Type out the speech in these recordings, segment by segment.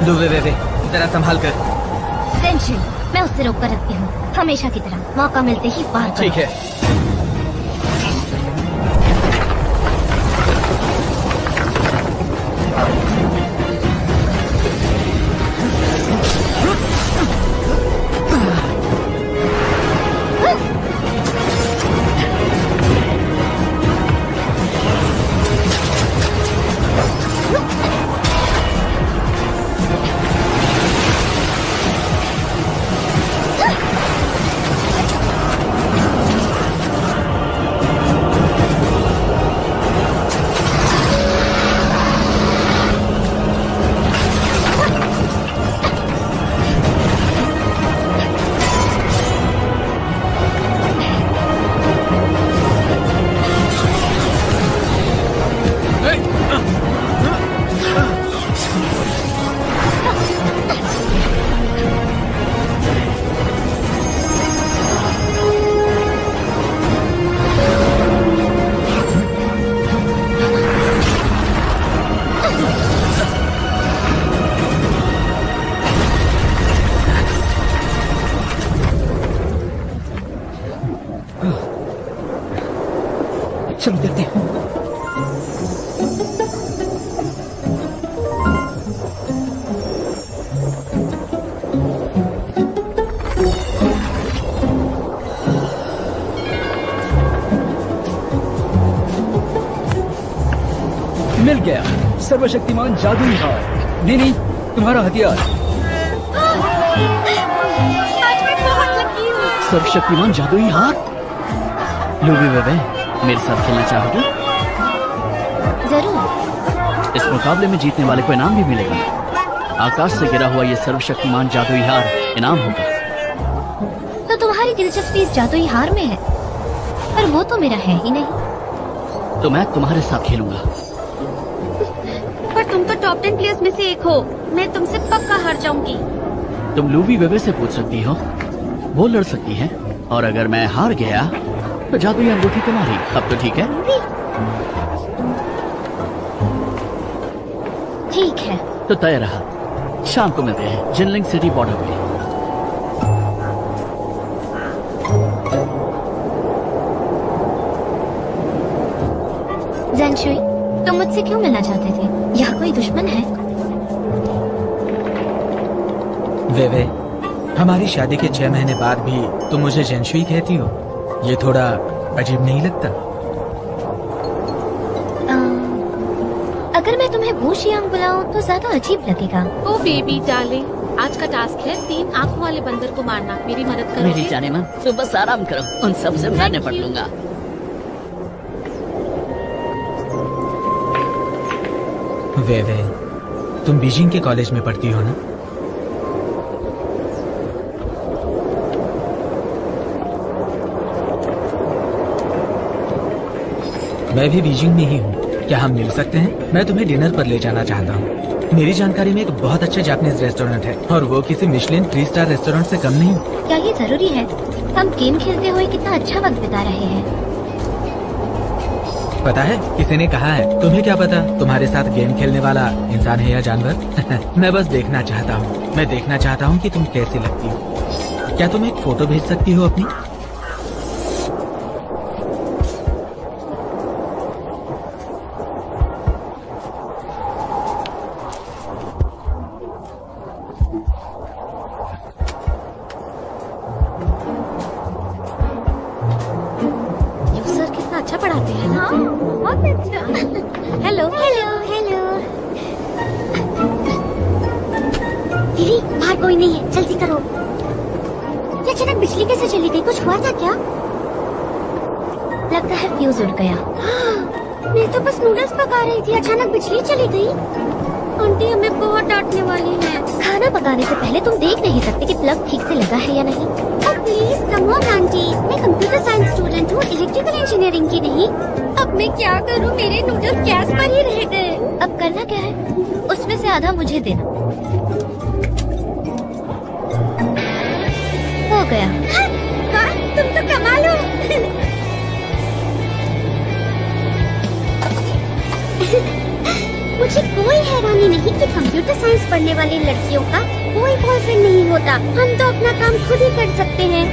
लो वे जरा संभाल कर। टेंशन, मैं उससे रोक कर रखती हूँ, हमेशा की तरह मौका मिलते ही पार करो। ठीक है। चलो देखते हैं। मिल गया सर्वशक्तिमान जादुई हार। नहीं, तुम्हारा हथियार। आज मैं बहुत लकी हूँ। सर्वशक्तिमान जादुई हार। लूबी बेबे, मेरे साथ खेलना चाहोगे? जरूर। इस मुकाबले में जीतने वाले को इनाम भी मिलेगा। आकाश से गिरा हुआ ये सर्वशक्तिमान जादुई हार इनाम होगा। तो तुम्हारी दिलचस्पी इस जादुई हार में है, पर वो तो मेरा है ही नहीं। तो मैं तुम्हारे साथ खेलूंगा। पर तुम तो टॉप 10 प्लेयर्स में से एक हो, मैं तुमसे पक्का हार जाऊंगी। तुम लूबी बेबे से पूछ सकती हो, वो लड़ सकती है। और अगर मैं हार गया तो जादुई अंगूठी तुम्हारी। अब तो ठीक है? ठीक है। तो तय रहा, शाम को मिलते हैं जिनलिंग सिटी बॉर्डर पे। ज़ेनशुई, तुम मुझसे क्यों मिलना चाहते थे? यहाँ कोई दुश्मन है? वे हमारी शादी के 6 महीने बाद भी तुम मुझे ज़ेनशुई कहती हो, ये थोड़ा अजीब नहीं लगता? अगर मैं तुम्हें वो शियांग बुलाऊं तो ज्यादा अजीब लगेगा। ओ बेबी डार्लिंग, आज का टास्क है 3 आंखों वाले बंदर को मारना। मेरी मदद करो। मेरी जाने मन, तुम बस आराम करो, उन सब से मैं निपट लूंगा। वे तुम बीजिंग के कॉलेज में पढ़ती हो ना? मैं भी बीजिंग में ही हूँ। क्या हम मिल सकते हैं? मैं तुम्हें डिनर पर ले जाना चाहता हूँ। मेरी जानकारी में एक बहुत अच्छा जापानीज रेस्टोरेंट है और वो किसी मिशेलिन 3 स्टार रेस्टोरेंट से कम नहीं। क्या ये जरूरी है? हम गेम खेलते हुए कितना अच्छा वक्त बिता रहे हैं। पता है, किसी ने कहा है, तुम्हें क्या पता तुम्हारे साथ गेम खेलने वाला इंसान है या जानवर। मैं बस देखना चाहता हूँ। मैं देखना चाहता हूँ कि तुम कैसी लगती हो। क्या तुम एक फोटो भेज सकती हो अपनी? Hello hello hello. दीदी, बाहर कोई नहीं है, जल्दी करो। ये अचानक बिजली कैसे चली गई? कुछ हुआ था क्या? लगता है फ्यूज उड़ गया। मैं तो बस नूडल्स पका रही थी, अचानक बिजली चली गई। आंटी हमें बहुत डांटने वाली है। खाना पकाने से पहले तुम देख नहीं सकते कि प्लग ठीक से लगा है या नहीं? प्लीज कम ऑन आंटी, मैं कंप्यूटर साइंस स्टूडेंट हूँ, इलेक्ट्रिकल इंजीनियरिंग की नहीं। अब मैं क्या करूँ? मेरे नूडल्स गैस पर ही रह गए। अब करना क्या है? उसमें से आधा मुझे देना। हो गया। हाँ, तुम तो कमाल हो। मुझे कोई हैरानी नहीं कि कंप्यूटर साइंस पढ़ने वाली लड़कियों का कोई बॉयफ्रेंड नहीं होता। हम तो अपना काम खुद ही कर सकते हैं।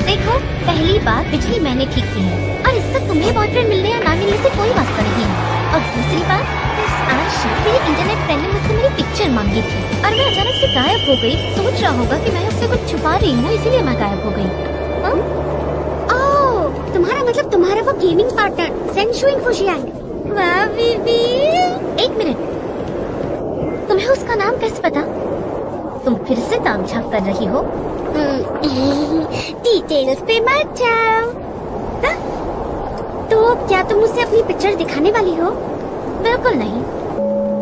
देखो, पहली बात बिजली मैंने ठीक की है और इससे तुम्हें बॉयफ्रेंड मिलने या ना मिलने से कोई वास्ता नहीं है। और दूसरी बात, आज मेरी इंटरनेट फ्रेंड ने मुझसे मेरी पिक्चर मांगी थी और मैं अचानक से गायब हो गई। सोच रहा होगा कि मैं उससे कुछ छुपा रही हूँ, इसीलिए मैं गायब हो गई। ओह, तुम्हारा मतलब तुम्हारा वो गेमिंग पार्टनर सेंशुइन फुशियांग। वाह बीबी। एक मिनट, तुम्हें उसका नाम कैसे पता? तुम फिर से तामझाम कर रही हो? डिटेल्स पे मत जाओ। तो क्या तुम उसे अपनी पिक्चर दिखाने वाली हो? बिल्कुल नहीं।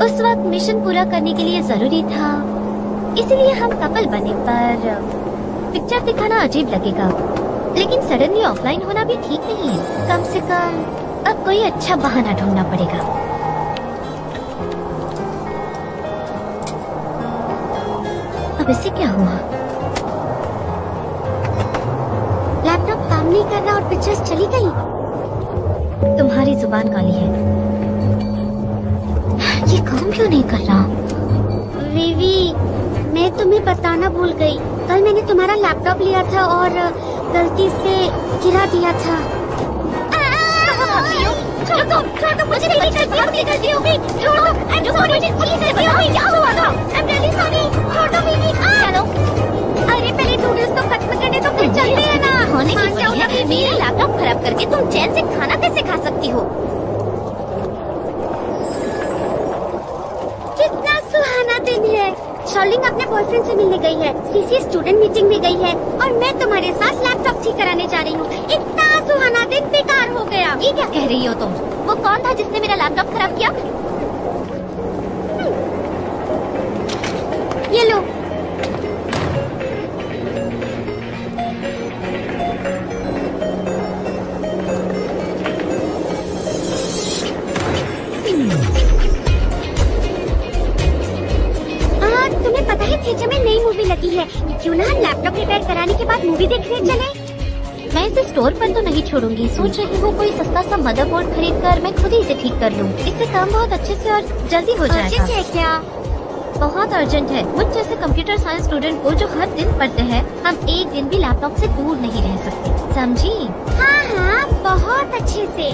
उस वक्त मिशन पूरा करने के लिए जरूरी था, इसलिए हम कपल बने। पर पिक्चर दिखाना अजीब लगेगा, लेकिन सडनली ऑफलाइन होना भी ठीक नहीं है। कम से कम अब कोई अच्छा बहाना ढूंढना पड़ेगा। अब इससे क्या हुआ? लैपटॉप काम नहीं कर रहा और पिक्चर्स चली गई। तुम्हारी जुबान काली है। ये काम क्यों नहीं कर रहा? वीवी, मैं तुम्हें बताना भूल गई। कल मैंने तुम्हारा लैपटॉप लिया था और गलती से गिरा दिया था। छोड़ो, मुझे नहीं गलती होगी। छोड़ो, I'm sorry, मुझे गलती होगी। क्या हुआ था? I'm really sorry। छोड़ो वीवी। चलो, अरे पहले नूडल्स तो खत्म करने तो फिर चलते हैं ना। होने की वजह है मेरा लैपटॉप खराब करके तुम चैन से खाना कैसे खा सकती हो? कितना सुहाना दिन है। शॉलिंग अपने बॉयफ्रेंड से मिलने गई है, सीसी स्टूडेंट मीटिंग में गई है और मैं तुम्हारे साथ लैपटॉप ठीक कराने जा रही हूँ। इतना सुहाना दिन बेकार हो गया। ये क्या कह रही हो तुम? वो कौन था जिसने मेरा लैपटॉप खराब किया? ये लो। तुम्हें पता है थिएटर में नई मूवी लगी है। क्यों ना हम लैपटॉप रिपेयर कराने के बाद मूवी देखने चले? मैं इसे स्टोर पर तो नहीं छोड़ूंगी। सोच रही हूँ कोई सस्ता सा मदरबोर्ड खरीद कर मैं खुद ही इसे ठीक कर लूँ। इससे काम बहुत अच्छे से और जल्दी हो जाएगा। अर्जेंट है क्या? बहुत अर्जेंट है। मुझ जैसे कंप्यूटर साइंस स्टूडेंट को जो हर दिन पढ़ते हैं, हम एक दिन भी लैपटॉप से दूर नहीं रह सकते, समझी? हाँ, बहुत अच्छे से।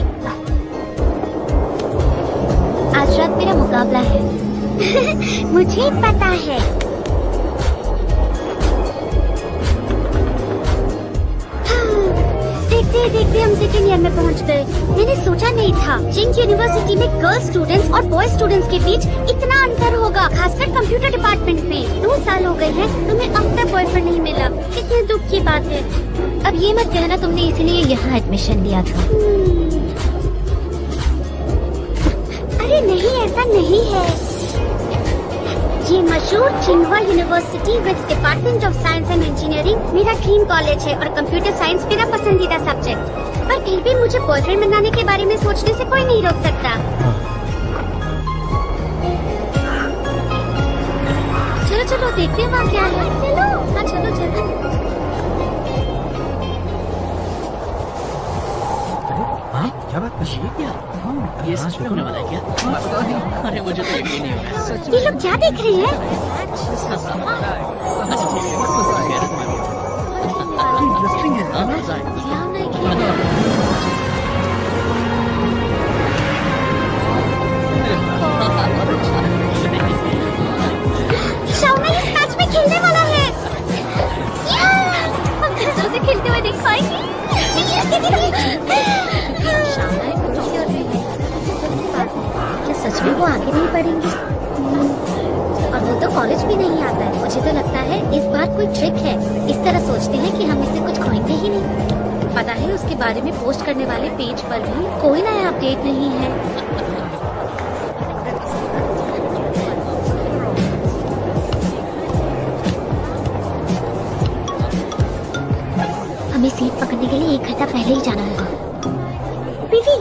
आज रात मेरा मुकाबला है। मुझे पता है। देखते देखते हम सेकेंड ईयर में पहुंच गए। मैंने सोचा नहीं था जिंक यूनिवर्सिटी में गर्ल्स स्टूडेंट्स और बॉयज स्टूडेंट्स के बीच इतना अंतर होगा, खासकर कंप्यूटर डिपार्टमेंट में। 2 साल हो गए हैं, तुम्हें अब तक बॉयफ्रेंड नहीं मिला। कितने दुख की बात है। अब ये मत कहना तुमने इसलिए यहाँ एडमिशन लिया था। अरे नहीं, ऐसा नहीं है। ये मशहूर Tsinghua university with department of science and engineering मेरा ड्रीम कॉलेज है और कंप्यूटर साइंस मेरा पसंदीदा सब्जेक्ट। पर फिर भी मुझे बॉयफ्रेंड बनाने के बारे में सोचने से कोई नहीं रोक सकता। चलो देखते हैं वहाँ क्या है। चलो, हाँ चलो। हाँ, क्या बात कर? ये सच में होने वाला है क्या? अरे मुझे तो यकीन नहीं हो रहा। ये लोग क्या देख रहे हैं? शाओना इस मैच में खेलने वाला है। हम दूसरों से खेलते हुए देख पाएंगे। सच में वो आगे नहीं बढ़ेंगे और वो तो कॉलेज भी नहीं आता है। मुझे तो लगता है इस बार कोई ट्रिक है। इस तरह सोचते हैं कि हम इससे कुछ खोएंगे ही नहीं। पता है उसके बारे में पोस्ट करने वाले पेज पर भी कोई नया अपडेट नहीं है। हमें सीट पकड़ने के लिए 1 घंटा पहले ही जाना होगा। बीवी,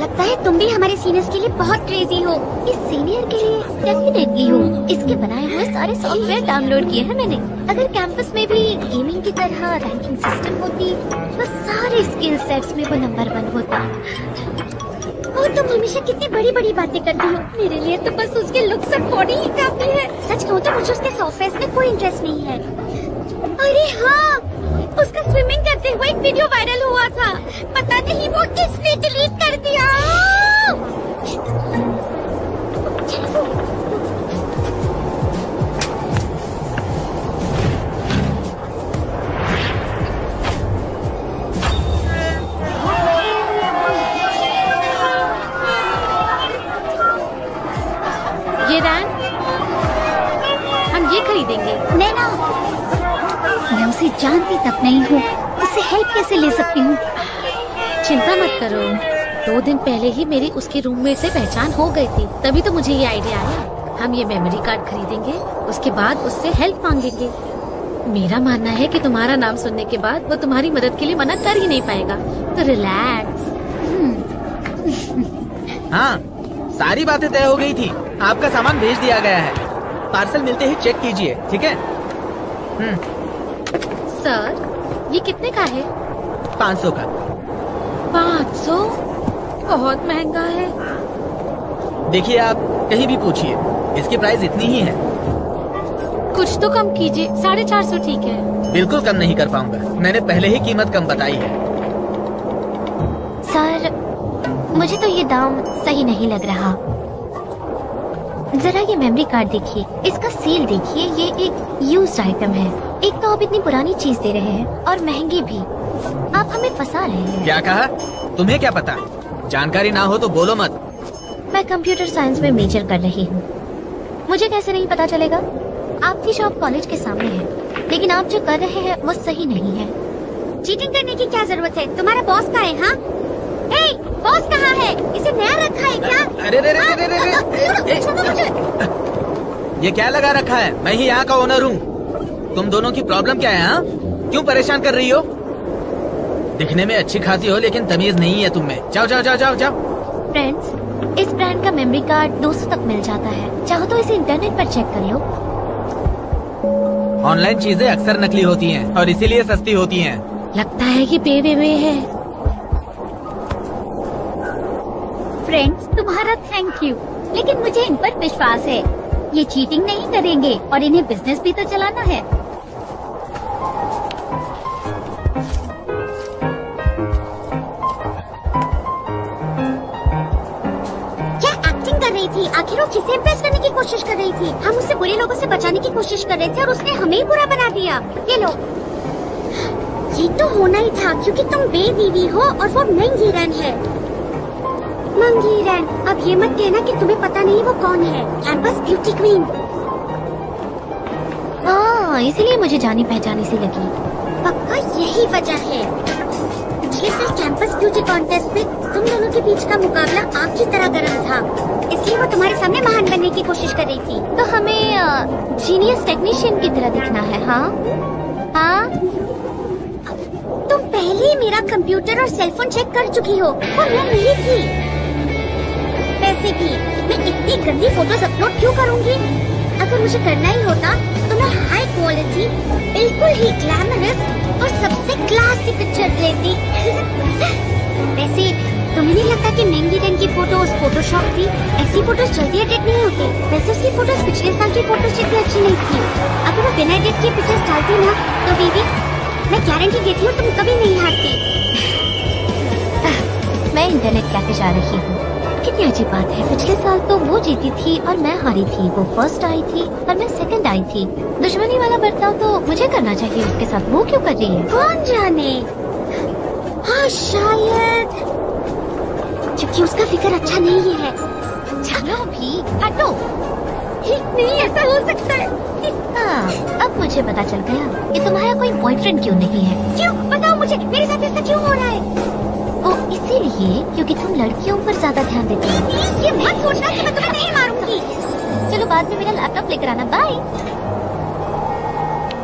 लगता है तुम भी हमारे सीनियर्स के लिए बहुत क्रेजी हो। इस सीनियर के लिए डेफिनेटली हो। इसके बनाए हुए सारे सॉफ्टवेयर डाउनलोड किए हैं मैंने। अगर कैंपस में भी गेमिंग की तरह रैंकिंग सिस्टम होती तो सारे स्किल सेट्स में वो नंबर 1 होता। और तुम हमेशा कितनी बड़ी बड़ी बातें करती हो। मेरे लिए तो बस उसके लुक्स और बॉडी ही काफी है। सच कहूँ तो मुझे उसके सॉफ्ट फेस में कोई इंटरेस्ट नहीं है। अरे हाँ, उसका स्विमिंग करते हुए एक वीडियो वायरल हुआ था। पता नहीं वो किसने डिलीट कर दिया। ये रैन, हम ये खरीदेंगे। नैना, मैं उसे जानती तक नहीं हूँ, उससे हेल्प कैसे ले सकती हूँ? चिंता मत करो, 2 दिन पहले ही मेरी उसके रूममेट से पहचान हो गई थी, तभी तो मुझे ये आइडिया आया। हम ये मेमोरी कार्ड खरीदेंगे, उसके बाद उससे हेल्प मांगेंगे। मेरा मानना है कि तुम्हारा नाम सुनने के बाद वो तुम्हारी मदद के लिए मना कर ही नहीं पाएगा, तो रिलैक्स। हाँ, सारी बातें तय हो गई थी। आपका सामान भेज दिया गया है। पार्सल मिलते ही चेक कीजिए, ठीक है? सर, ये कितने का है? 500 का। 500? बहुत महंगा है। देखिए, आप कहीं भी पूछिए, इसकी प्राइस इतनी ही है। कुछ तो कम कीजिए, 450 ठीक है। बिल्कुल कम नहीं कर पाऊंगा, मैंने पहले ही कीमत कम बताई है। सर, मुझे तो ये दाम सही नहीं लग रहा। जरा ये मेमोरी कार्ड देखिए, इसका सील देखिए, ये एक यूज्ड आइटम है। एक तो आप इतनी पुरानी चीज दे रहे हैं और महंगी भी। आप हमें फंसा रहे हैं। क्या कहा? तुम्हें क्या पता? जानकारी ना हो तो बोलो मत। मैं कंप्यूटर साइंस में मेजर कर रही हूँ। मुझे कैसे नहीं पता चलेगा? आपकी शॉप कॉलेज के सामने है, लेकिन आप जो कर रहे हैं वो सही नहीं है। चीटिंग करने की क्या जरूरत है? तुम्हारा बॉस कहाँ है? हाँ, हे, बॉस कहाँ है? इसे नया रखा है क्या? अरे रे रे रे रे रे, छोड़ो मुझे। ये क्या लगा रखा है? मैं ही यहाँ का ओनर हूँ। तुम दोनों की प्रॉब्लम क्या है? हाँ, क्यों परेशान कर रही हो? दिखने में अच्छी खासी हो, लेकिन तमीज नहीं है तुम में। जाओ जाओ जाओ जाओ जाओ। फ्रेंड्स, इस ब्रांड का मेमोरी कार्ड 200 तक मिल जाता है। चाहो तो इसे इंटरनेट पर चेक कर लो। ऑनलाइन चीजें अक्सर नकली होती हैं और इसीलिए सस्ती होती हैं। लगता है कि पेवे में है। फ्रेंड्स, तुम्हारा थैंक यू, लेकिन मुझे इन पर विश्वास है। ये चीटिंग नहीं करेंगे और इन्हें बिजनेस भी तो चलाना है। क्या एक्टिंग कर रही थी? आखिर वो किसे इम्प्रेस करने की कोशिश कर रही थी? हम उसे बुरे लोगों से बचाने की कोशिश कर रहे थे और उसने हमें ही बुरा बना दिया। ये लो, ये तो होना ही था क्योंकि तुम बेबीवी हो और वो महंगी रन है। मंगी रैन, अब ये मत कहना कि तुम्हें पता नहीं वो कौन है। Campus beauty queen. हाँ, इसीलिए मुझे जानी पहचानी सी लगी। पक्का यही वजह है। पिछले साल कैंपस ब्यूटी कॉन्टेस्ट में तुम दोनों के बीच का मुकाबला आग की तरह गर्म था, इसलिए वो तुम्हारे सामने महान बनने की कोशिश कर रही थी। तो हमें जीनियस टेक्नीशियन की तरह दिखना है। हाँ हाँ, तुम पहले ही मेरा कंप्यूटर और सेलफोन चेक कर चुकी हो। वो मैं नहीं थी। वैसे भी मैं इतनी गंदी फोटोज अपलोड क्यों करूंगी? अगर मुझे करना ही होता तो मैं हाई क्वालिटी, बिल्कुल ही ग्लैमरस और सबसे क्लासी पिक्चर लेती। वैसे तुम्हें नहीं लगता कि महंगी रन की फोटोज फोटोशॉप थी? ऐसी फोटोज जल्दी एडिट नहीं होती। वैसे उसकी फोटोज पिछले साल की फोटोज जितनी अच्छी नहीं थी। अगर वो बिना एडिट की पिक्चर्स डालती ना तो बीबी, मैं गारंटी देती हूँ तुम कभी नहीं हारती। मैं इंटरनेट कैफे जा रही हूँ। कितनी अजीब बात है, पिछले साल तो वो जीती थी और मैं हारी थी। वो फर्स्ट आई थी और मैं सेकंड आई थी। दुश्मनी वाला बर्ताव तो मुझे करना चाहिए उसके साथ। वो क्यों कर रही है? कौन जाने। हाँ, शायद क्योंकि उसका फिक्र अच्छा नहीं है। चलो भी हटो। नहीं, ऐसा हो सकता है। हाँ, अब मुझे पता चल गया कि तुम्हारा कोई बॉयफ्रेंड क्यों नहीं है। क्यों? बताओ मुझे, मेरे साथ ऐसा क्यों हो रहा है? ओ, इसीलिए क्योंकि तुम लड़कियों पर ज्यादा ध्यान देती हो। ये मत सोचना कि मैं तुम्हें नहीं मारूंगी। चलो बाद में मेरा लैपटॉप लेकर आना। बाय।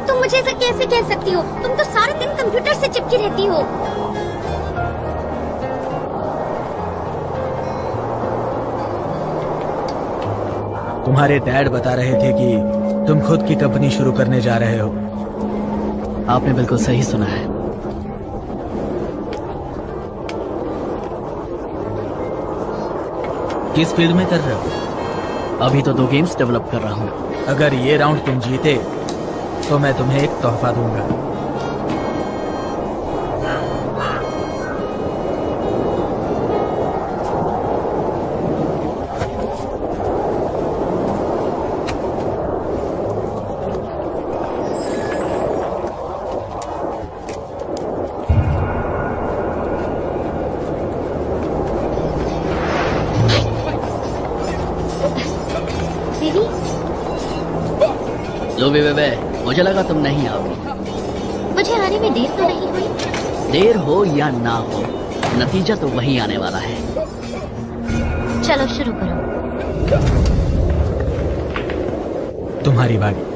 तुम मुझे ऐसा कैसे कह सकती हो? तुम तो सारा दिन कंप्यूटर से चिपकी रहती हो। तुम्हारे डैड बता रहे थे कि तुम खुद की कंपनी शुरू करने जा रहे हो। आपने बिल्कुल सही सुना है। किस फील्ड में कर रहे हो? अभी तो 2 गेम्स डेवलप कर रहा हूँ। अगर ये राउंड तुम जीते तो मैं तुम्हें एक तोहफा दूंगा। दीदी, लूबी बेबे, मुझे लगा तुम नहीं आओगी। मुझे आने में देर तो नहीं हुई? देर हो या ना हो, नतीजा तो वही आने वाला है। चलो शुरू करो। तुम्हारी बारी।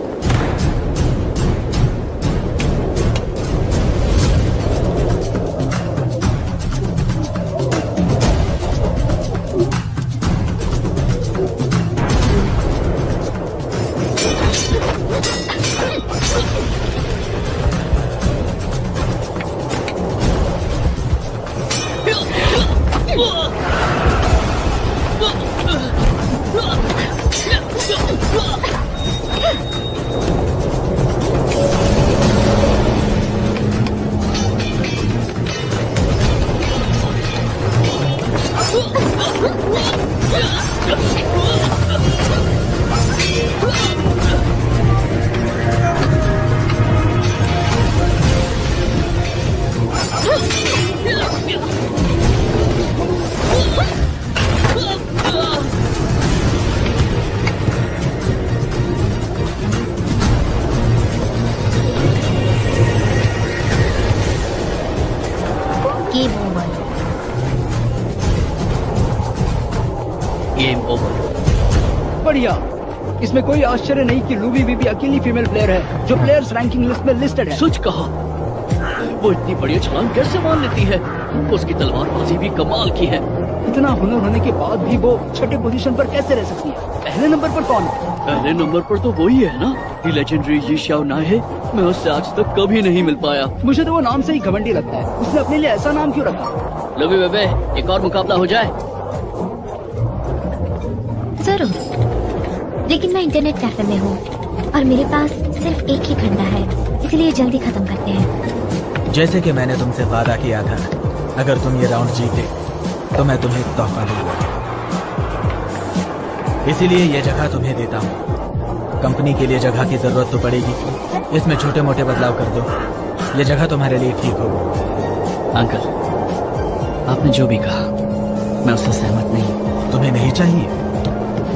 Game over. Game over. बढ़िया। इसमें कोई आश्चर्य नहीं कि लूबी बीबी अकेली फीमेल प्लेयर है जो प्लेयर्स रैंकिंग लिस्ट में लिस्टेड है। सच कहा, वो इतनी बड़ी छलांग कैसे मार लेती है? उसकी तलवारबाजी भी कमाल की है। इतना हुनर होने के बाद भी वो छठे पोजीशन पर कैसे रह सकती है? पहले नंबर पर कौन है? पहले नंबर पर तो वही है ना, दी लेजेंडरी जी शाओ नाए। मैं उससे आज तक कभी नहीं मिल पाया। मुझे तो वो नाम से ही घमंडी लगता है। उसने अपने लिए ऐसा नाम क्यों रखा? लूबी बेबे, एक और मुकाबला हो जाए। जरूर, लेकिन मैं इंटरनेट कैफे में हूँ और मेरे पास सिर्फ एक ही घंटा है, इसलिए जल्दी खत्म करते हैं। जैसे कि मैंने तुमसे वादा किया था, अगर तुम ये राउंड जीते तो मैं तुम्हें एक तोहफा दूंगा। इसीलिए ये जगह तुम्हें देता हूँ। कंपनी के लिए जगह की जरूरत तो पड़ेगी, इसमें छोटे मोटे बदलाव कर दो। ये जगह तुम्हारे लिए ठीक होगी। अंकल, आपने जो भी कहा मैं उससे सहमत नहीं। तुम्हें नहीं चाहिए?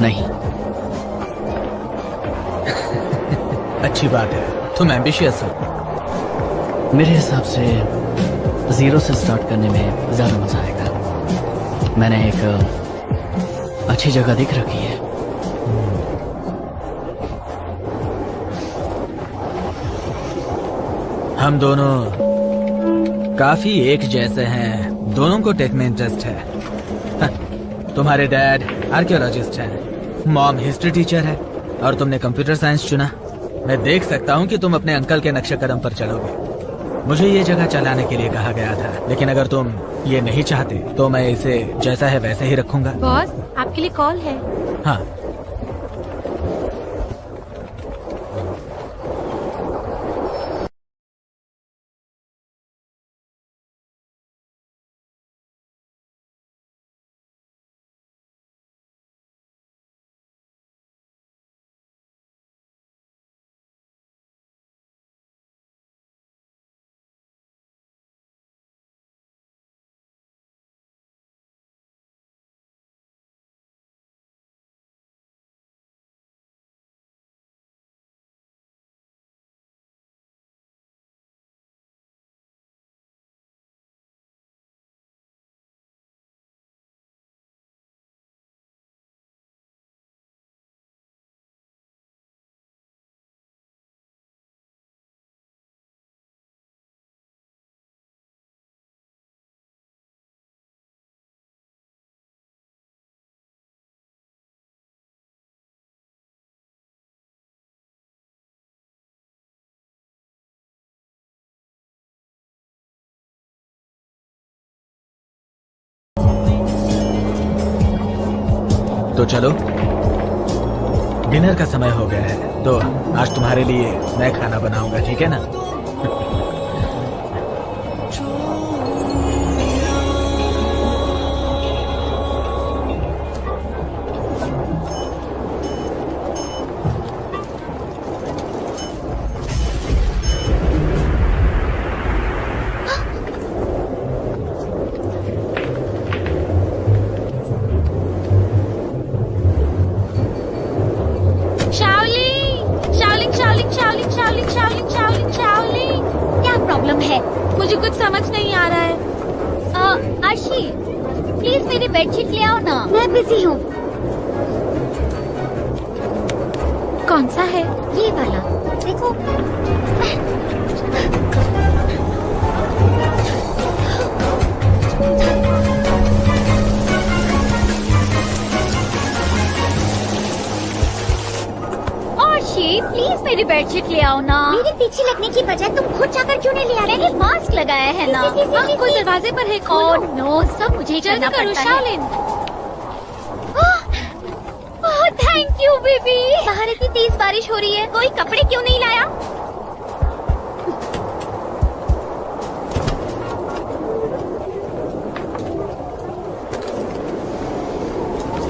नहीं। अच्छी बात है, तुम एम्बिशियस हो। मेरे हिसाब से 0 से स्टार्ट करने में ज्यादा मजा आएगा। मैंने एक अच्छी जगह देख रखी है। हम दोनों काफी एक जैसे हैं, दोनों को टेक में इंटरेस्ट है। तुम्हारे डैड आर्कियोलॉजिस्ट हैं, मॉम हिस्ट्री टीचर है और तुमने कंप्यूटर साइंस चुना। मैं देख सकता हूँ कि तुम अपने अंकल के नक्शे कदम पर चलोगे। मुझे ये जगह चलाने के लिए कहा गया था, लेकिन अगर तुम ये नहीं चाहते तो मैं इसे जैसा है वैसे ही रखूंगा। बॉस, आपके लिए कॉल है। हाँ, तो चलो, डिनर का समय हो गया है, तो आज तुम्हारे लिए मैं खाना बनाऊंगा, ठीक है ना? मुझे कुछ समझ नहीं आ रहा है। आशी, प्लीज मेरी बेडशीट ले आओ ना, मैं बिजी हूँ। कौन सा है? ये वाला देखो। प्लीज मेरी बेडशीट ले आओ ना। मेरे पीछे लगने की बजाय तुम खुद जाकर क्यों नहीं ले आती? मैंने मास्क लगाया है ना। कोई दरवाजे पर है, खोलो। नो, सब मुझे करना पड़ता है। शाओलिन। Thank you baby. बाहर इतनी तेज बारिश हो रही है, कोई कपड़े क्यों नहीं लाया?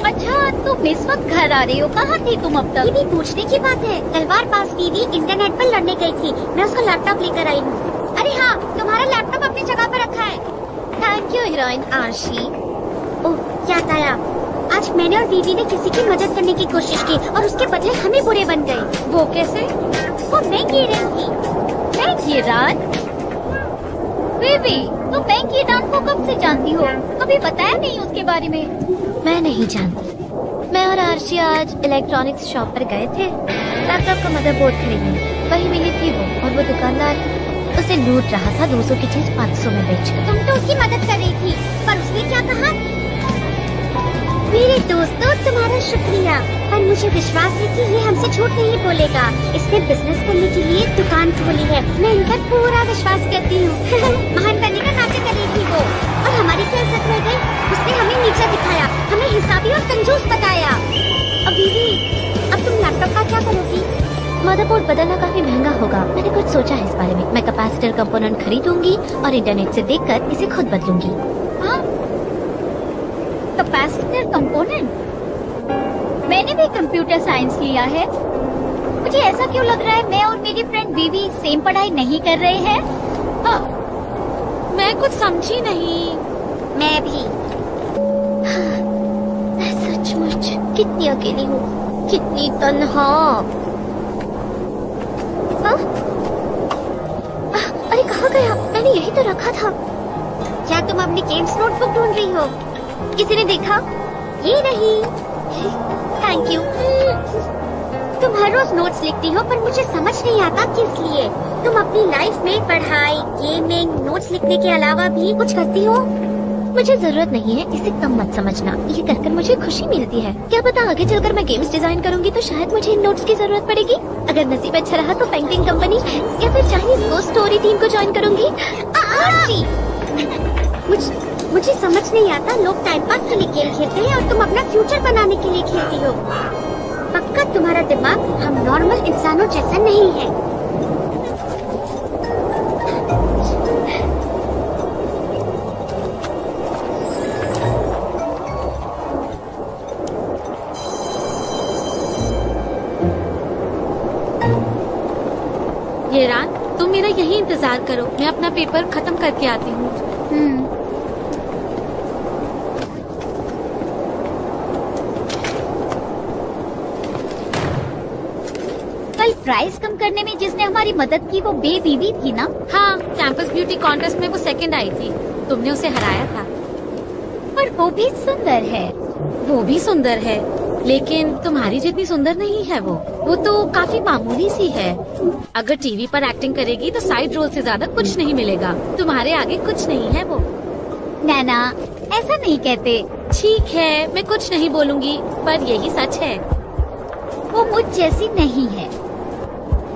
अच्छा, तुम इस वक्त घर आ रही हो? कहाँ थी तुम अब तक? ये भी पूछने की बात है। तलवार पास बीवी इंटरनेट पर लड़ने गई थी, मैं उसका लैपटॉप लेकर आई हूँ। अरे हाँ, तुम्हारा लैपटॉप अपनी जगह पर रखा है। Thank you heroine Aarshi. ओह, याद आया, आज मैंने और बीवी ने किसी की मदद करने की कोशिश की और उसके बदले हमें बुरे बन गए। वो कैसे? वो बैंक ईरान थी। Bank Iran? बेबी, तुम बैंक ईरान को कब से जानती हो? कभी बताया नहीं उसके बारे में। मैं नहीं जानती। मैं और आरशी आज इलेक्ट्रॉनिक्स शॉप पर गए थे लैपटॉप का मदरबोर्ड खरीदने। वही मिली थी वो, और वो दुकानदार उसे लूट रहा था 200 की चीज 500 में बेचकर। तुम तो उसकी मदद कर रही थी, पर उसने क्या कहा? मेरे दोस्तों, तुम्हारा शुक्रिया, पर मुझे विश्वास है कि ये हमसे झूठ नहीं बोलेगा। इसने बिजनेस करने के लिए दुकान खोली है। मैं इन पर पूरा विश्वास करती हूँ। महान बनने का नाटक कर रही थी वो, और हमारी क्या इज्जत रह गई? उसने हमें नीचा दिखाया, हमें हिसाबी और कंजूस बताया। अब बीवी, अब तुम लैपटॉप का क्या करोगी? मदरबोर्ड बदलना काफी महंगा होगा। मैंने कुछ सोचा है इस बारे में। मैं कैपेसिटर कंपोनेंट खरीदूंगी और इंटरनेट से देखकर इसे खुद बदलूंगी। हाँ, कैपेसिटर कंपोनेंट? मैंने भी कंप्यूटर साइंस लिया है। मुझे ऐसा क्यों लग रहा है मैं और मेरी फ्रेंड बीवी सेम पढ़ाई नहीं कर रहे हैं? मैं कुछ समझी नहीं। मैं भी। मैं सचमुच कितनी अकेली हूँ, कितनी तन्हा। अरे कहाँ गया? मैंने यही तो रखा था। क्या तुम अपनी गेम्स नोटबुक ढूंढ रही हो? किसी ने देखा? ये नहीं। Thank you. तुम हर रोज नोट्स लिखती हो, पर मुझे समझ नहीं आता किस लिए। तुम अपनी लाइफ में पढ़ाई, गेमिंग, नोट्स लिखने के अलावा भी कुछ करती हो? मुझे जरूरत नहीं है, इसे कम मत समझना। ये कहकर मुझे खुशी मिलती है। क्या पता आगे चलकर मैं गेम्स डिजाइन करूंगी तो शायद मुझे इन नोट्स की जरूरत पड़ेगी। अगर नसीब अच्छा रहा तो पेंटिंग कंपनी या फिर चाइनीज गोस्ट स्टोरी टीम को ज्वाइन करूंगी। मुझे समझ नहीं आता, लोग टाइम पास के लिए गेम खेलते हैं और तुम अपना फ्यूचर बनाने के लिए खेलती हो। पक्का तुम्हारा दिमाग हम नॉर्मल इंसानों जैसा नहीं है। ये रात तुम मेरा यही इंतजार करो, मैं अपना पेपर खत्म करके आती हूँ। कल प्राइस कम करने में जिसने हमारी मदद की वो बेबीबी थी ना? हाँ, कैंपस ब्यूटी कॉन्टेस्ट में वो सेकंड आई थी, तुमने उसे हराया था। पर वो भी सुंदर है। वो भी सुंदर है, लेकिन तुम्हारी जितनी सुंदर नहीं है वो तो काफी मामूली सी है। अगर टीवी पर एक्टिंग करेगी तो साइड रोल से ज्यादा कुछ नहीं मिलेगा। तुम्हारे आगे कुछ नहीं है वो। नैना, ऐसा नहीं कहते। ठीक है, मैं कुछ नहीं बोलूंगी, पर यही सच है। वो मुझ जैसी नहीं है,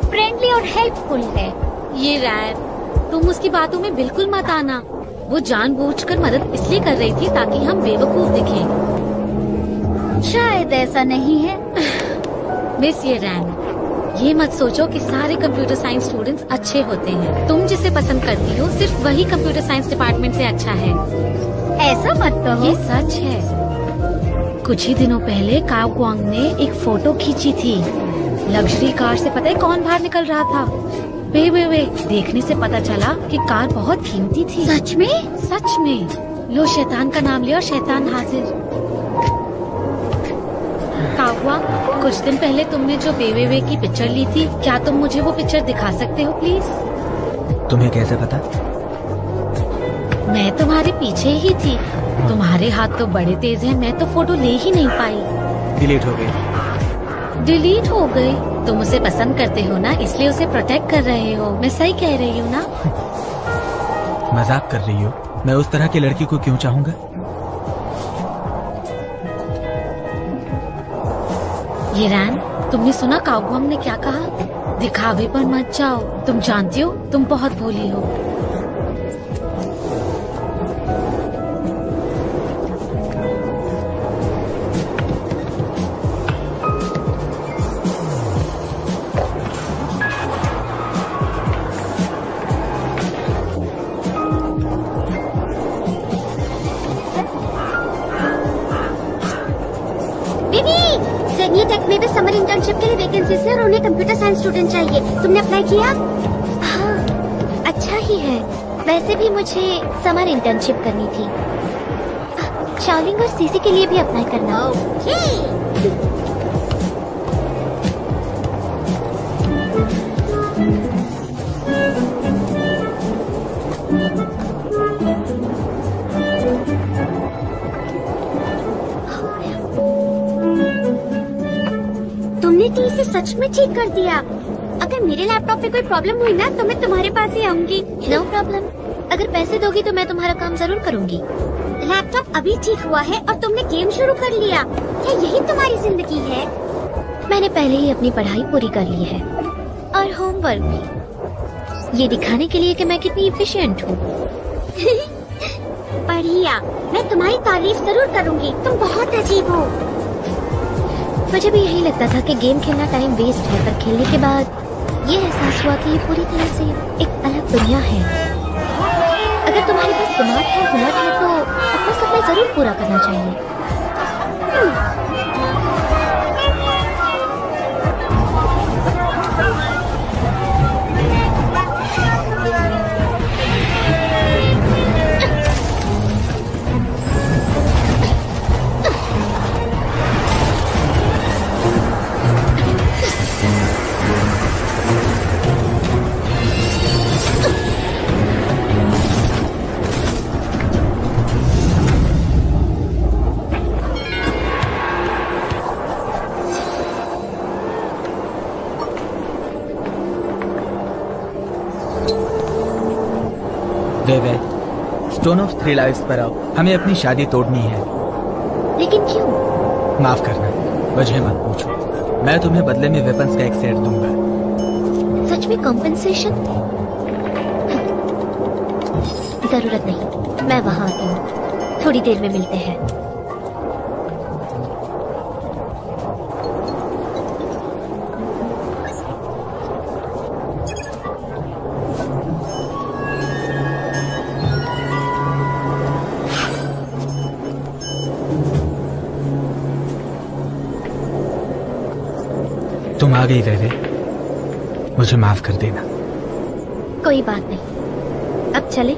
फ्रेंडली और हेल्पफुल है। ये रैन, तुम उसकी बातों में बिल्कुल मत आना। वो जानबूझकर मदद इसलिए कर रही थी ताकि हम बेवकूफ दिखें। शायद ऐसा नहीं है। मिस ये रैन, ये मत सोचो कि सारे कंप्यूटर साइंस स्टूडेंट्स अच्छे होते हैं। तुम जिसे पसंद करती हो सिर्फ वही कंप्यूटर साइंस डिपार्टमेंट से अच्छा है। ऐसा मत कहो। ये सच है। कुछ ही दिनों पहले काओ क्वांग ने एक फोटो खींची थी। लग्जरी कार से पता है कौन बाहर निकल रहा था? वे देखने से पता चला कि कार बहुत कीमती थी। सच में? सच में। लो शैतान का नाम लिया और शैतान हाजिर। कावा, कुछ दिन पहले तुमने जो वे की पिक्चर ली थी, क्या तुम मुझे वो पिक्चर दिखा सकते हो प्लीज? तुम्हें कैसे पता? मैं तुम्हारे पीछे ही थी। तुम्हारे हाथ तो बड़े तेज हैं, मैं तो फोटो ले ही नहीं पाई। डिलीट हो गई। डिलीट हो गई? तुम उसे पसंद करते हो ना, इसलिए उसे प्रोटेक्ट कर रहे हो। मैं सही कह रही हूँ ना? मजाक कर रही हो? मैं उस तरह की लड़की को क्यों चाहूंगा? ये रैन, तुमने सुना काओ ने क्या कहा? दिखावे पर मत जाओ। तुम जानती हो तुम बहुत भोली हो। ये टेक में भी समर इंटर्नशिप के लिए वैकेंसी है और उन्हें कंप्यूटर साइंस स्टूडेंट चाहिए। तुमने अप्लाई किया? हाँ, अच्छा ही है। वैसे भी मुझे समर इंटर्नशिप करनी थी। शाओलिंग और सीसी के लिए भी अप्लाई करना। तुमने तो इसे सच में ठीक कर दिया। अगर मेरे लैपटॉप में कोई प्रॉब्लम हुई ना तो मैं तुम्हारे पास ही आऊंगी। No problem. अगर पैसे दोगी तो मैं तुम्हारा काम जरूर करूंगी। लैपटॉप अभी ठीक हुआ है और तुमने गेम शुरू कर लिया। क्या यही तुम्हारी जिंदगी है? मैंने पहले ही अपनी पढ़ाई पूरी कर ली है और होमवर्क भी, ये दिखाने के लिए कि मैं कितनी इफिशिएंट हूँ। बढ़िया, मैं तुम्हारी तारीफ जरूर करूंगी। तुम बहुत अजीब हो। मुझे भी यही लगता था कि गेम खेलना टाइम वेस्ट है, पर खेलने के बाद ये एहसास हुआ कि ये पूरी तरह से एक अलग दुनिया है। अगर तुम्हारे पास दिमाग है, हुनर है, तो अपना सपना जरूर पूरा करना चाहिए। वे स्टोन ऑफ 3 लाइव्स पर आओ। हमें अपनी शादी तोड़नी है। लेकिन क्यों? माफ करना, वजह मत पूछो। मैं तुम्हें बदले में वेपन्स का एक सेट दूंगा। सच में कॉम्पेंसेशन? जरूरत नहीं, मैं वहाँ आती हूँ। थोड़ी देर में मिलते हैं। तुम आ गई वे, मुझे माफ कर देना। कोई बात नहीं, अब चले।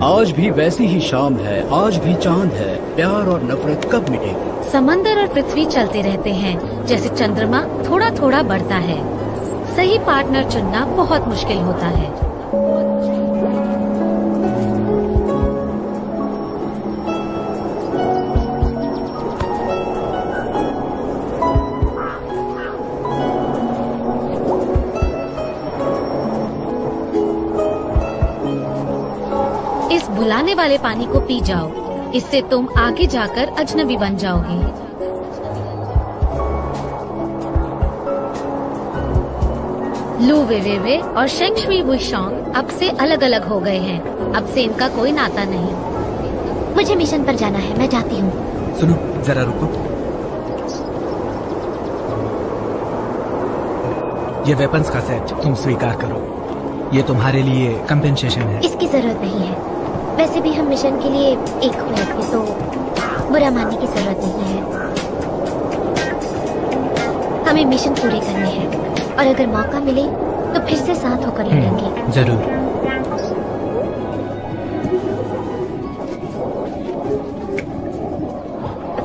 आज भी वैसी ही शाम है, आज भी चांद है। प्यार और नफरत कब मिटेगी? समंदर और पृथ्वी चलते रहते हैं, जैसे चंद्रमा थोड़ा थोड़ा बढ़ता है। सही पार्टनर चुनना बहुत मुश्किल होता है। इस भुलाने वाले पानी को पी जाओ, इससे तुम आगे जाकर अजनबी बन जाओगे। लू वेवेवे और शेंग शुई वुशोंग अब से अलग अलग हो गए हैं। अब से इनका कोई नाता नहीं। मुझे मिशन पर जाना है, मैं जाती हूँ। सुनो जरा रुको। ये वेपन्स का सेट तुम स्वीकार करो। ये तुम्हारे लिए कंपेंसेशन है। इसकी जरूरत नहीं है। वैसे भी हम मिशन के लिए एक हुए थे, तो बुरा मानने की जरूरत नहीं है। हमें मिशन पूरे करने हैं और अगर मौका मिले तो फिर से साथ होकर लड़ेंगे। जरूर।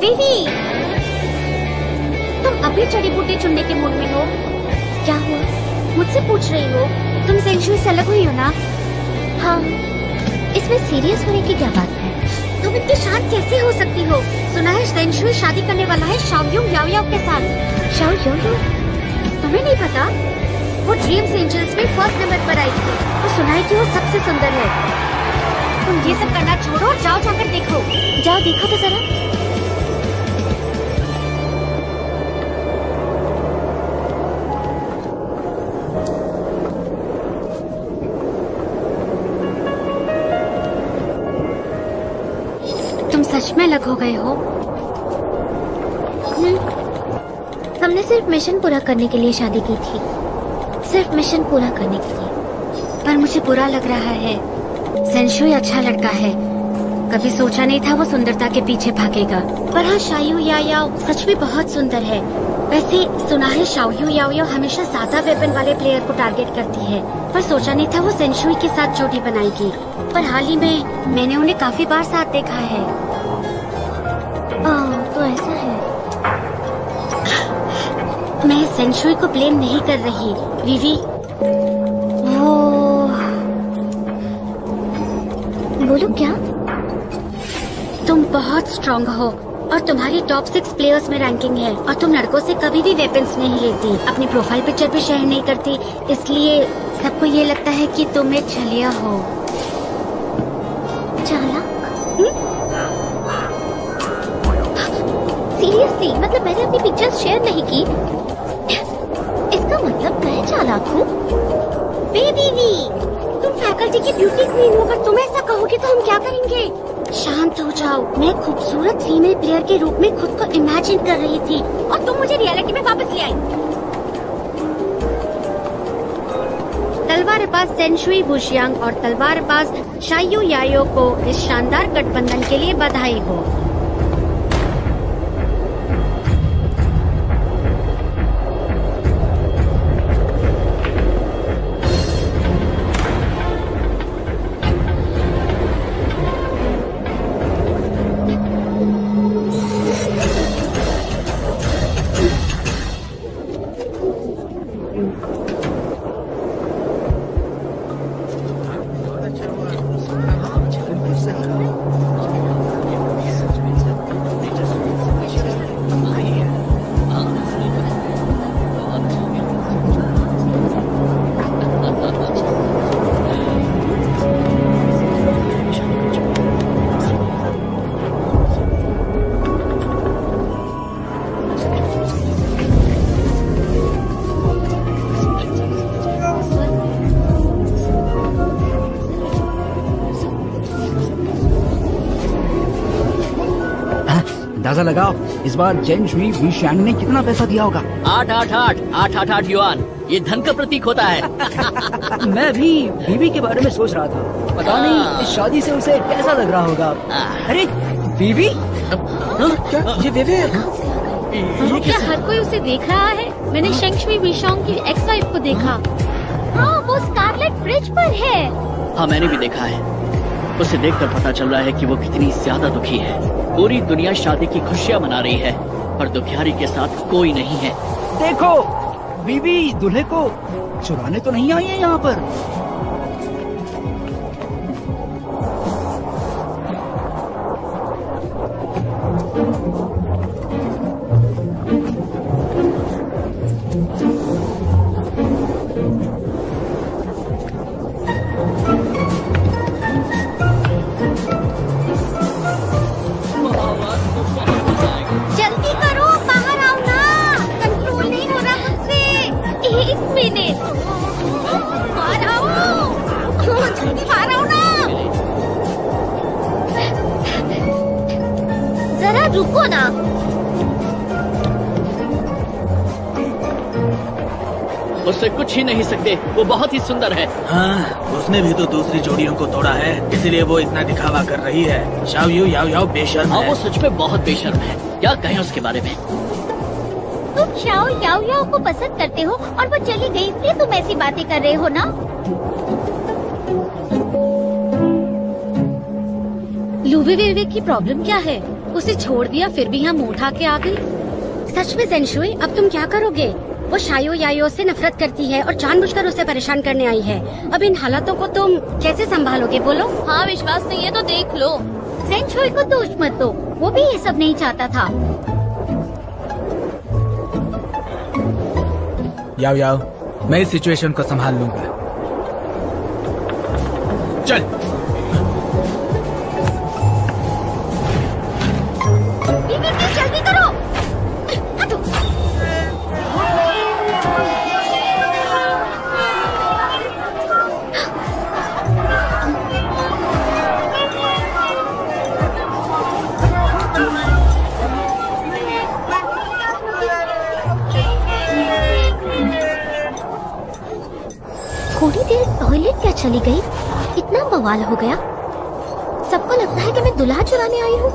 वीवी, तुम अभी जड़ी बूटी चुनने के मूड में हो? क्या हुआ? मुझसे पूछ रही हो? तुम सेंशुई से अलग हुई हो ना? हाँ। इसमें सीरियस होने की क्या बात है? तुम इतनी शांत कैसे हो सकती हो? सुना है सेंशुई शादी करने वाला है शाओयुंग याओयाओ के साथ। शाओयुंग? तुम्हें नहीं पता? वो ड्रीम्स एंजल्स में फर्स्ट नंबर पर आई थी। वो सुना है कि वो सबसे सुंदर है। तुम ये सब करना छोड़ो, जाओ जाकर देखो। जाओ देखो तो जरा। तुम सच में अलग हो गए हो? हमने सिर्फ मिशन पूरा करने के लिए शादी की थी। सिर्फ मिशन पूरा करने के लिए। पर मुझे बुरा लग रहा है। सेंशुई अच्छा लड़का है। कभी सोचा नहीं था वो सुंदरता के पीछे भागेगा। पर हाँ, शाओयू याओयाओ सच में बहुत सुंदर है। वैसे सुना है शाओयू याओयाओ हमेशा ज्यादा वेपन वाले प्लेयर को टारगेट करती है। पर सोचा नहीं था वो सेंशुई के साथ जोड़ी बनाएगी। पर हाल ही में मैंने उन्हें काफी बार साथ देखा है। तो ऐसा है। मैं सेंशुई को ब्लेम नहीं कर रही वीवी। वो बोलो क्या? तुम बहुत स्ट्रांग हो और तुम्हारी टॉप 6 प्लेयर्स में रैंकिंग है और तुम लड़कों से कभी भी वेपन्स नहीं लेती, अपनी प्रोफाइल पिक्चर भी शेयर नहीं करती, इसलिए सबको ये लगता है कि तुम एक छलिया हो। चालाक? सीरियसली? मतलब मैंने अपनी पिक्चर्स शेयर नहीं की? इसका मतलब मैं चालाक हूँ? बेबी, तुम फैकल्टी की ब्यूटी क्वीन हो, पर तुम ऐसा कहोगे तो हम क्या करेंगे? शांत हो जाओ। मैं खूबसूरत फीमेल प्लेयर के रूप में खुद को इमेजिन कर रही थी और तुम मुझे रियलिटी में वापस ले आई। तलवारबाज सेंशुई वुशियांग और तलवारबाज शाओयू याओयाओ को इस शानदार गठबंधन के लिए बधाई हो। अंदाजा लगाओ इस बार चेंग शुई वुशियांग ने कितना पैसा दिया होगा? 888 युआन। ये धन का प्रतीक होता है। मैं भी बीवी के बारे में सोच रहा था। पता नहीं इस शादी से उसे कैसा लग रहा होगा। अरे बीवी, क्या ये वेवे? क्या हर कोई उसे देख रहा है? मैंने शेंग शुई वुशोंग की एक्स वाइफ को देखा। हाँ, वो स्कारलेट ब्रिज पर है। हाँ, मैंने भी देखा है। उसे देखकर पता चल रहा है कि वो कितनी ज्यादा दुखी है। पूरी दुनिया शादी की खुशियाँ मना रही है पर दुखियारी के साथ कोई नहीं है। देखो, बीवी दूल्हे को चुराने तो नहीं आई है यहाँ पर। जल्दी करो, बाहर आओ ना। कंट्रोल नहीं हो रहा मुझसे। एक मिनट। रुको ना। उससे कुछ ही नहीं सकते, वो बहुत ही सुंदर है। हाँ, उसने भी तो दूसरी जोड़ियों को तोड़ा है, इसीलिए वो इतना दिखावा कर रही है। शाओ यू याओ याओ बेशर्म हाँ, है। वो सच में बहुत बेशर्म है। क्या कहें उसके बारे में? तुम शाओ याओ याओ को पसंद करते हो और वो चली गई इसलिए तुम ऐसी बातें कर रहे हो ना। लूवी वेवे की प्रॉब्लम क्या है? उसे छोड़ दिया फिर भी हम उठा के आ गई। सच में ज़ेनशुई, अब तुम क्या करोगे? वो शायो यायो से नफरत करती है और जानबूझकर उसे परेशान करने आई है। अब इन हालातों को तुम कैसे संभालोगे बोलो? हाँ, विश्वास नहीं है तो देख लो। ज़ेनशुई को दोष मत दो, वो भी ये सब नहीं चाहता था। याओ याओ, मैं इस सिचुएशन को संभाल लूंगा। चल। प्लीज जल्दी करो। थोड़ी देर टॉयलेट क्या चली गई, इतना बवाल हो गया। सबको लगता है कि मैं दुल्हा चुराने आई हूँ।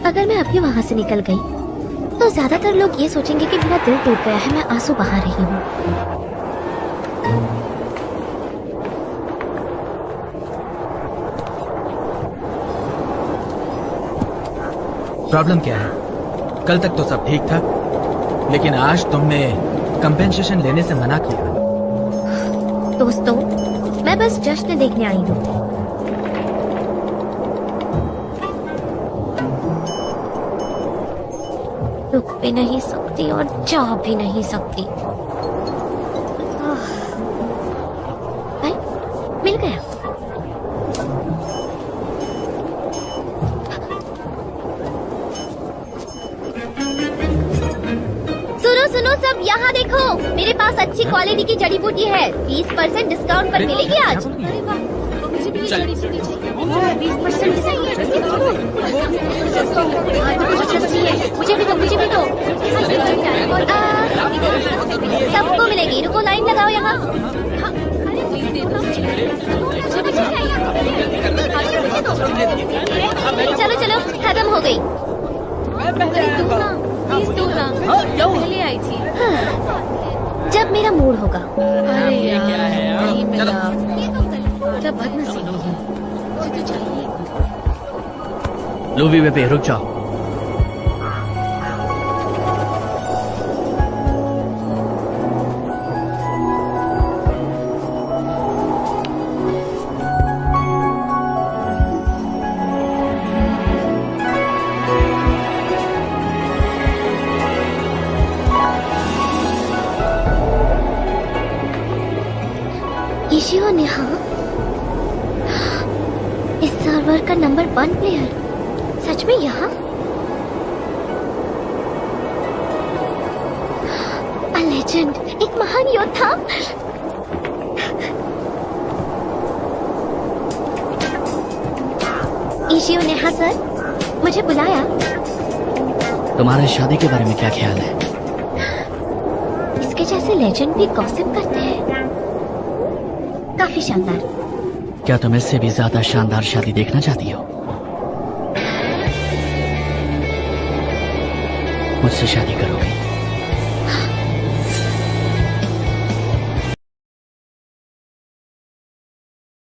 अगर मैं अभी वहाँ से निकल गई तो ज्यादातर लोग ये सोचेंगे कि मेरा दिल टूट गया है, मैं आंसू बहा रही हूँ। प्रॉब्लम क्या है? कल तक तो सब ठीक था, लेकिन आज तुमने कंपेंसेशन लेने से मना किया। दोस्तों, मैं बस जश्न देखने आई हूँ। रुक भी नहीं सकती और जा भी नहीं सकती। भाई, मिल गया। सुनो सुनो सब, यहाँ देखो, मेरे पास अच्छी क्वालिटी की जड़ी बूटी है। 20% डिस्काउंट पर मिलेगी आज। अरे वाह, मुझे भी ये जड़ी बूटी चाहिए। 20% मुझे भी दो, मुझे भी दो। सबको मिलेगी, रुको लाइन लगाओ यहाँ। चलो चलो, खत्म हो गई। प्लीज दो ना, पहले आई थी। जब मेरा मूड होगा। अरे यार, नहीं मिला। क्या बदनसीबी है, मुझे तो चाहिए। लूवी वेवे, रुक जाओ। इशियो नेहा, इस सर्वर का नंबर 1 प्लेयर सच में यहाँ? अ लेजेंड, एक महान योद्धा। इशियो नेहा सर, मुझे बुलाया। तुम्हारे शादी के बारे में क्या ख्याल है? इसके जैसे लेजेंड भी गॉसिप करते हैं। काफी शानदार। क्या तुम इससे भी ज्यादा शानदार शादी देखना चाहती हो? मुझसे शादी करोगे?